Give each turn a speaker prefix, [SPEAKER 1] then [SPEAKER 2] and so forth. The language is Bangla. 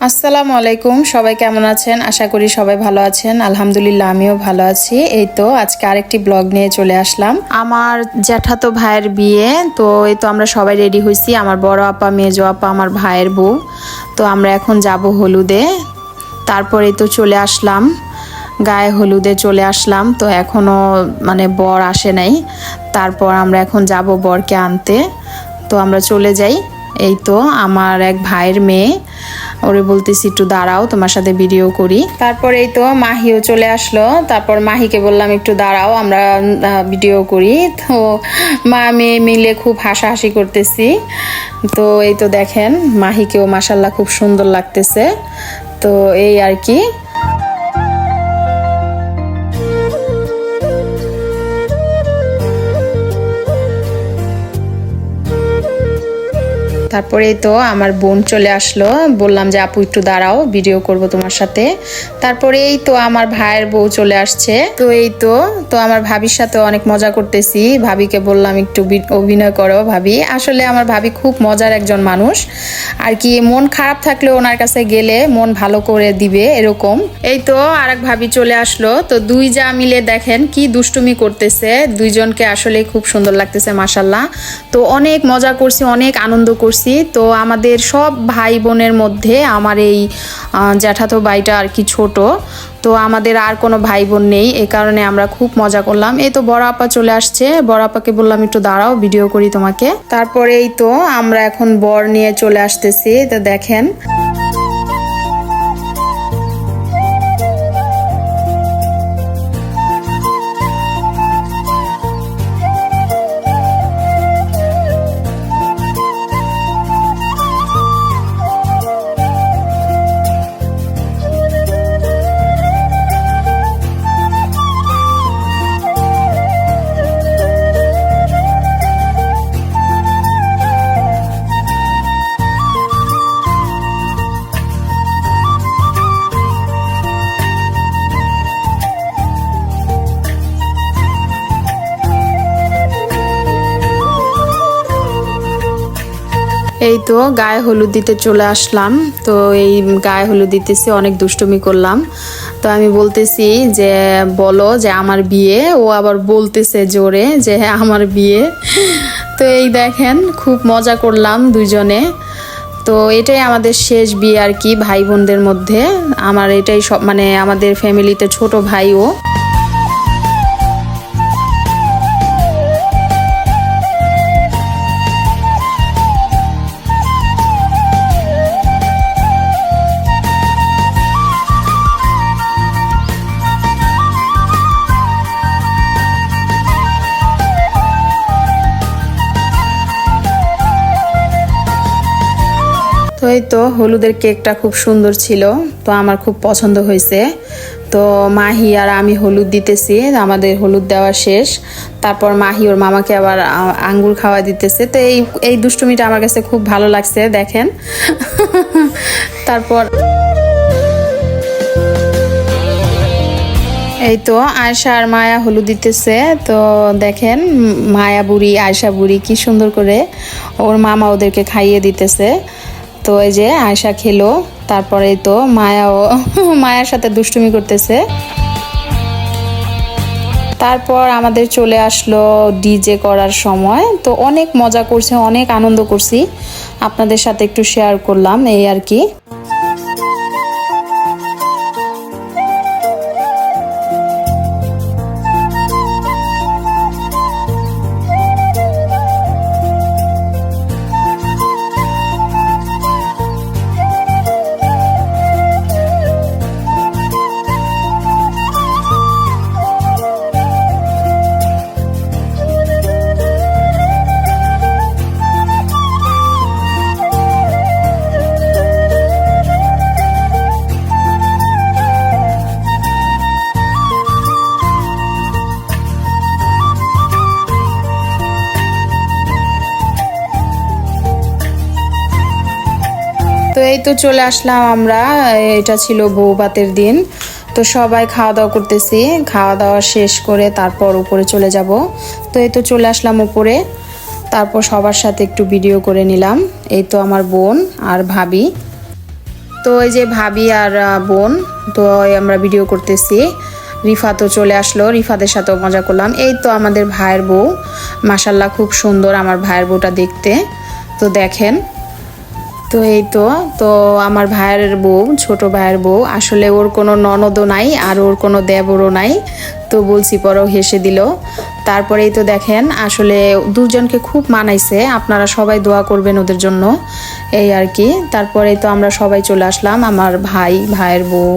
[SPEAKER 1] আসসালামু আলাইকুম, সবাই কেমন আছেন? আশা করি সবাই ভালো আছেন। আলহামদুলিল্লাহ আমিও ভালো আছি। এই তো আজকে আরেকটি ব্লগ নিয়ে চলে আসলাম। আমার জ্যাঠাতো ভাইয়ের বিয়ে, তো এই তো আমরা সবাই রেডি হয়েছি। আমার বড় আপা, মেজো আপা, আমার ভাইয়ের বউ। তো আমরা এখন যাব হলুদে। তারপরে তো চলে আসলাম, গায়ে হলুদে চলে আসলাম। তো এখনো বর আসে নাই। তারপর আমরা এখন যাব বরকে আনতে। তো আমরা চলে যাই। এই তো আমার এক ভাইয়ের মেয়ে, ওরে বলতেছি একটু দাঁড়াও, তোমার সাথে ভিডিও করি। তারপর এই তো মাহিও চলে আসলো। তারপর মাহিকে বললাম একটু দাঁড়াও, আমরা ভিডিও করি। তো মা মেয়ে মিলে খুব হাসাহাসি করতেছি। তো এই তো দেখেন মাহিকেও মাশাল্লাহ খুব সুন্দর লাগতেছে। তো এই আর কি। তারপরে তো আমার বোন চলে আসলো, বললাম যে আপু একটু দাঁড়াও, ভিডিও করব তোমার সাথে। তারপরে এই তো আমার ভাইয়ের বউ চলে আসছে। তো এই তো আমার ভাবির সাথে অনেক মজা করতেছি। ভাবিকে বললাম একটু অভিনয় করো ভাবি। আসলে আমার ভাবি খুব মজার একজন মানুষ আর কি, মন খারাপ থাকলে ওনার কাছে গেলে মন ভালো করে দিবে এরকম। এই তো আরেক ভাবি চলে আসলো। তো দুই যা মিলে দেখেন কি দুষ্টুমি করতেছে, দুইজনকে আসলে খুব সুন্দর লাগতেছে মাশাল্লাহ। তো অনেক মজা করছি, অনেক আনন্দ করছি। তো আমাদের সব ভাই বোনের মধ্যে আমার এই জ্যাঠাতো ভাইটা আর কি ছোট। তো আমাদের আর কোনো ভাই বোন নেই, এ কারণে আমরা খুব মজা করলাম। এই তো বড় আপা চলে আসছে, বড় আপাকে বললাম একটু দাঁড়াও, ভিডিও করি তোমাকে। তারপরে এই তো আমরা এখন বর নিয়ে চলে আসতেছি। তো দেখেন এই তো গায়ে হলুদ দিতে চলে আসলাম। তো এই গায়ে হলুদ দিতেছি, অনেক দুষ্টুমি করলাম। তো আমি বলতেছি যে বলো যে আমার বিয়ে, ও আবার বলতেছে জোরে যে হ্যাঁ আমার বিয়ে। তো এই দেখেন খুব মজা করলাম দুইজনে। তো এটাই আমাদের শেষ বিয়ে আর কি ভাই বোনদের মধ্যে। আমার এটাই সব আমাদের ফ্যামিলিতে ছোট ভাইও। তো এই তো হলুদের কেকটা খুব সুন্দর ছিল, তো আমার খুব পছন্দ হয়েছে। তো মাহি আর আমি হলুদ দিতেছি, আমাদের হলুদ দেওয়া শেষ। তারপর মাহি ওর মামাকে আবার আঙ্গুর খাওয়া দিতেছে। তো এই দুষ্টুমিটা আমার কাছে খুব ভালো লাগছে দেখেন। তারপর এই তো আয়শা আর মায়া হলুদ দিতেছে। তো দেখেন মায়া বুড়ি আয়শা বুড়ি কি সুন্দর করে ওর মামা ওদেরকে খাইয়ে দিতেছে। তো এই যে আয়শা খেলো, তারপরে তো মায়াও মায়ার সাথে দুষ্টুমি করতেছে। তারপর আমাদের চলে আসলো ডিজে করার সময়। তো অনেক মজা করছে, অনেক আনন্দ করছি, আপনাদের সাথে একটু শেয়ার করলাম এই আর কি। তো এই তো চলে আসলাম আমরা, এটা ছিল বউভাতের দিন। তো সবাই খাওয়া দাওয়া করতেছি, খাওয়া দাওয়া শেষ করে তারপর উপরে চলে যাব। তো এই তো চলে আসলাম উপরে, তারপর সবার সাথে একটু ভিডিও করে নিলাম। এই তো আমার বোন আর ভাবি। তো এই যে ভাবি আর বোন, তো আমরা ভিডিও করতেছি। রিফা তো চলে আসলো, রিফাদের সাথেও মজা করলাম। এই তো আমাদের ভাইয়ের বউ, মাশাল্লাহ খুব সুন্দর আমার ভাইয়ের বউটা দেখতে। তো দেখেন, তো এই তো আমার ভাইয়ের বউ, ছোট ভাইয়ের বউ, আসলে ওর কোনো ননদও নাই আর ওর কোনো দেবরও নাই। তো বলছি পরেও হেসে দিল। তারপরেই তো দেখেন আসলে দুজনকে খুব মানাইছে, আপনারা সবাই দোয়া করবেন ওদের জন্য, এই আর কি। তারপরেই তো আমরা সবাই চলে আসলাম, আমার ভাই, ভাইয়ের বউ,